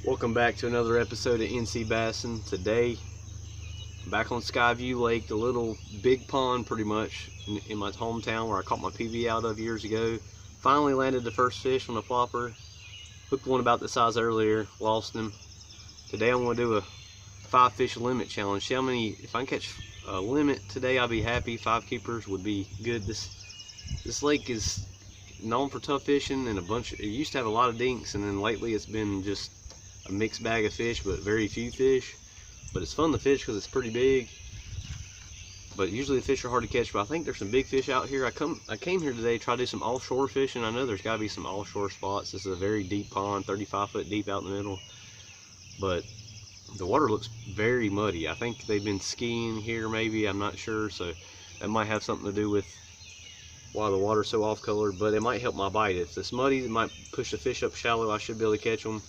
Welcome back to another episode of NC Bassin. Today, I'm back on Skyview Lake, the little big pond pretty much in my hometown where I caught my PB out of years ago. Finally landed the first fish on a plopper. Hooked one about the size earlier, lost him. Today I'm going to do a 5 fish limit challenge. See how many, if I can catch a limit today, I'll be happy. 5 keepers would be good. This lake is known for tough fishing and it used to have a lot of dinks, and then lately it's been just a mixed bag of fish, but very few fish. But it's fun to fish because it's pretty big. But usually the fish are hard to catch, but I think there's some big fish out here. I came here today to try to do some offshore fishing. I know there's got to be some offshore spots. This is a very deep pond, 35 foot deep out in the middle. But the water looks very muddy. I think they've been skiing here maybe, I'm not sure. So that might have something to do with why the water's so off color, but it might help my bite. If it's muddy, it might push the fish up shallow. I should be able to catch them.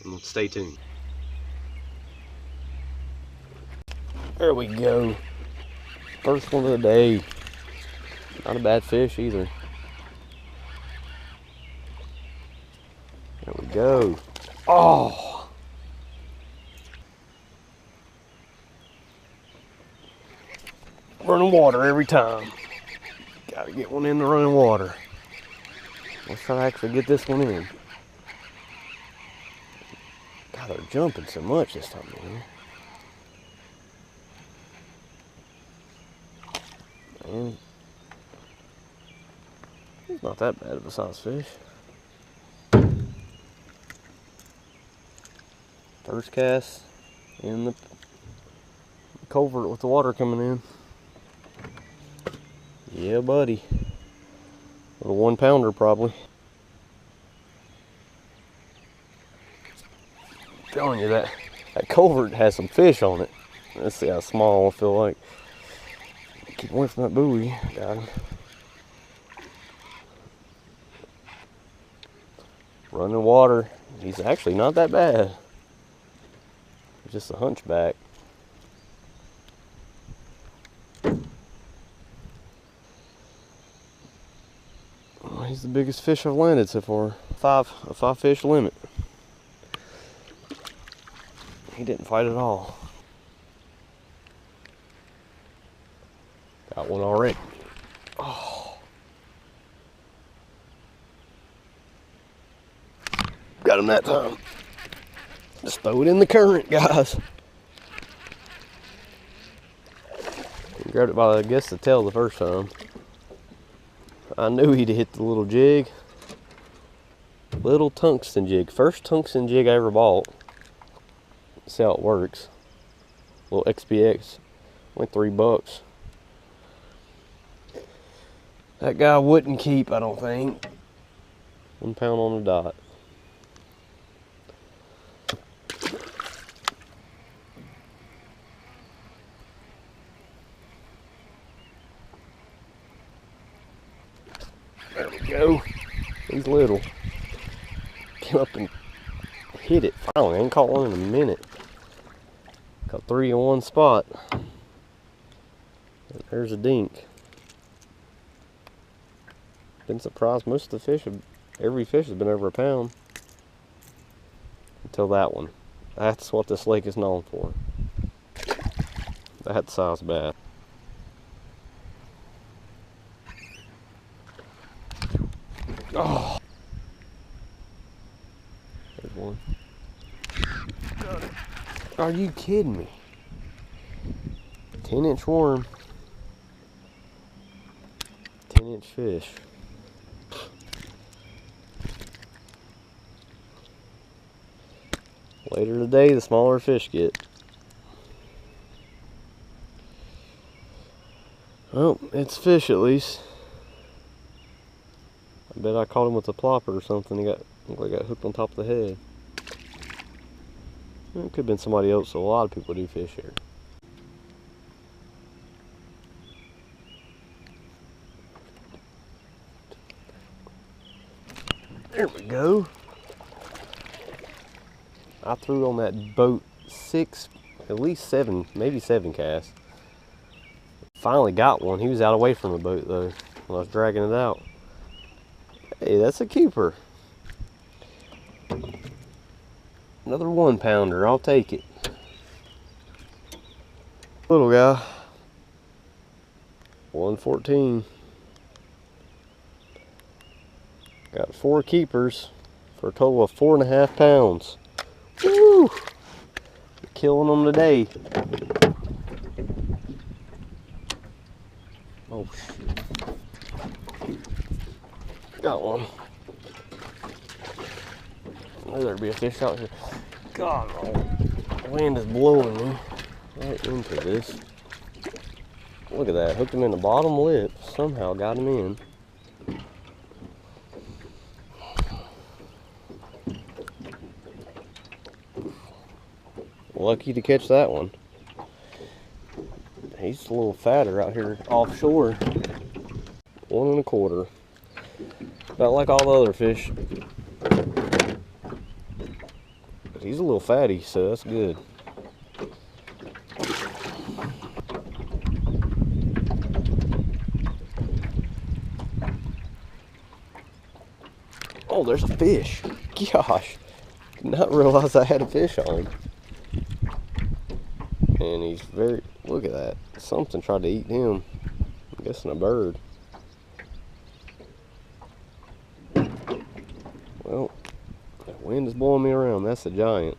And stay tuned. There we go. First one of the day. Not a bad fish either. There we go. Oh! Running water every time. Gotta get one in the running water. Let's try to actually get this one in. God, they're jumping so much this time of year. Man, it's not that bad of a size fish. First cast in the culvert with the water coming in. Yeah, buddy. Little 1 pounder probably. I'm telling you that culvert has some fish on it. Let's see how small I feel like. Keep away from that buoy. Got him. Running water. He's actually not that bad. He's just a hunchback. Oh, he's the biggest fish I've landed so far. A 5 fish limit. He didn't fight at all. Got one already. Oh. Got him that time. Just throw it in the current, guys. Grabbed it by, I guess, the tail the first time. I knew he'd hit the little jig. Little tungsten jig. First tungsten jig I ever bought. See how it works. Little XPX. Only $3. That guy wouldn't keep, I don't think. 1 pound on the dot. There we go. He's little. Came up and hit it finally. I ain't caught one in a minute. Got 3 in one spot. And there's a dink. Been surprised most of the fish every fish has been over 1 pound. Until that one. That's what this lake is known for. That size bass. Oh! There's one. Are you kidding me? 10-inch worm. 10-inch fish. Later today, the smaller fish get. Well, it's fish at least. I bet I caught him with a plopper or something. Looked like he got hooked on top of the head. It could have been somebody else, so a lot of people do fish here. There we go. I threw on that boat at least 7, maybe 7 casts. Finally got one. He was out away from the boat though when I was dragging it out. Hey, that's a keeper. Another 1-pounder, I'll take it. Little guy, 114. Got 4 keepers for a total of 4.5 pounds. Woo! Killing them today. Oh shit. Got one. I knew there'd be a fish out here. God, the wind is blowing me right into this. Look at that. Hooked him in the bottom lip. Somehow got him in. Lucky to catch that one. He's a little fatter out here offshore. 1 1/4. About like all the other fish. But he's a little fatty, so that's good. Oh, there's a fish. Gosh. Did not realize I had a fish on. And he's very, look at that. Something tried to eat him. I'm guessing a bird. Well, the wind is blowing me around. That's a giant.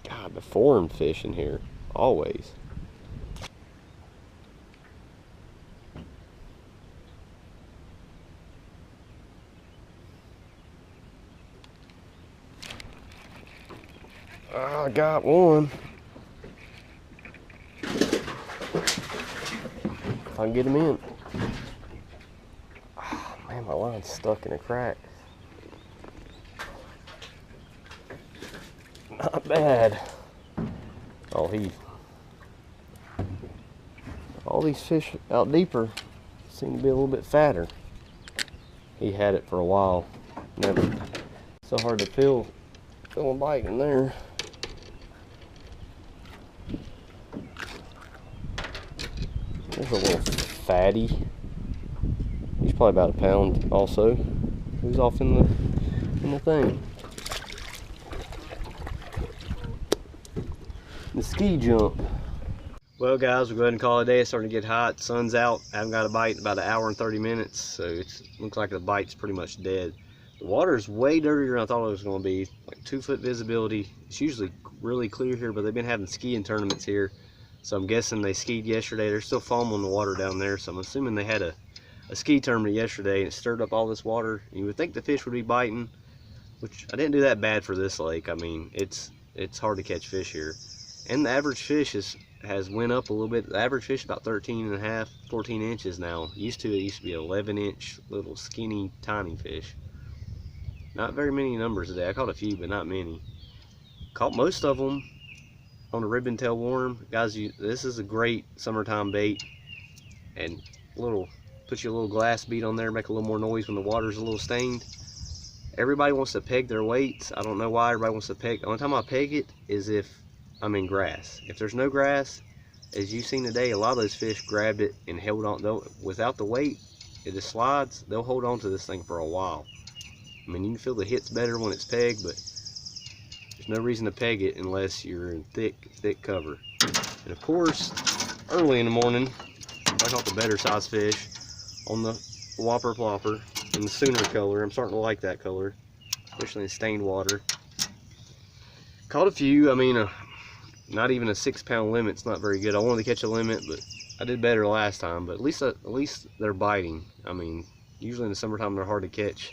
God, the foreign fish in here. Always. I got one. If I can get him in. Oh, man, my line's stuck in a crack. Not bad. Oh, all these fish out deeper seem to be a little bit fatter. He had it for a while. Never. So hard to feel a bite in there. There's a little fatty. He's probably about a pound also. He's off in the thing. The ski jump. Well guys, we'll go ahead and call it a day. It's starting to get hot. Sun's out. I haven't got a bite in about 1 hour and 30 minutes. So it looks like the bite's pretty much dead. The water is way dirtier than I thought it was going to be. Like 2-foot visibility. It's usually really clear here, but they've been having skiing tournaments here. So I'm guessing they skied yesterday. There's still foam on the water down there. So I'm assuming they had a ski tournament yesterday and it stirred up all this water. You would think the fish would be biting, which I didn't do that bad for this lake. I mean, it's hard to catch fish here. And the average fish has went up a little bit. The average fish is about 13.5, 14 inches now. It used to be 11-inch little skinny tiny fish. Not very many numbers today. I caught a few, but not many. Caught most of them on a ribbon tail worm. Guys, this is a great summertime bait. And put you a little glass bead on there, make a little more noise when the water's a little stained. Everybody wants to peg their weights. I don't know why everybody wants to peg. The only time I peg it is if I'm in grass. If there's no grass, as you've seen today, a lot of those fish grabbed it and held on. Without the weight, it just slides. They'll hold on to this thing for a while. I mean, you can feel the hits better when it's pegged, but there's no reason to peg it unless you're in thick cover. And of course, early in the morning, I caught the better size fish on the whopper plopper in the Sooner color. I'm starting to like that color, especially in stained water. Caught a few. I mean, not even a 6-pound limit's not very good. I wanted to catch a limit, but I did better last time. But at least they're biting. I mean, usually in the summertime they're hard to catch.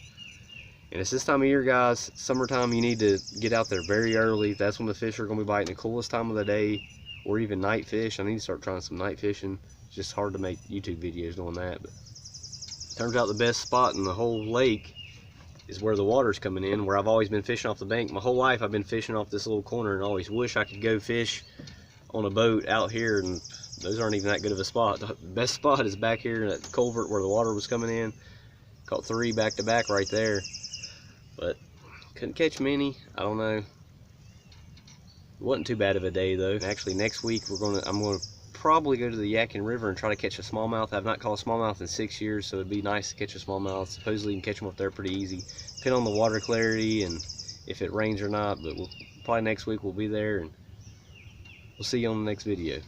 And it's this time of year, guys. Summertime, you need to get out there very early. That's when the fish are going to be biting. The coolest time of the day, or even night fish. I need to start trying some night fishing. It's just hard to make YouTube videos doing that. But turns out the best spot in the whole lake is where the water's coming in, where I've always been fishing off the bank. My whole life I've been fishing off this little corner and always wish I could go fish on a boat out here, and those aren't even that good of a spot. The best spot is back here in that culvert where the water was coming in. Caught 3 back to back right there, but couldn't catch many. I don't know. It wasn't too bad of a day though. Actually, next week I'm gonna probably go to the Yadkin River and try to catch a smallmouth. I've not caught a smallmouth in 6 years, so it'd be nice to catch a smallmouth. Supposedly you can catch them up there pretty easy. Depending on the water clarity and if it rains or not, but we'll probably next week we'll be there, and we'll see you on the next video.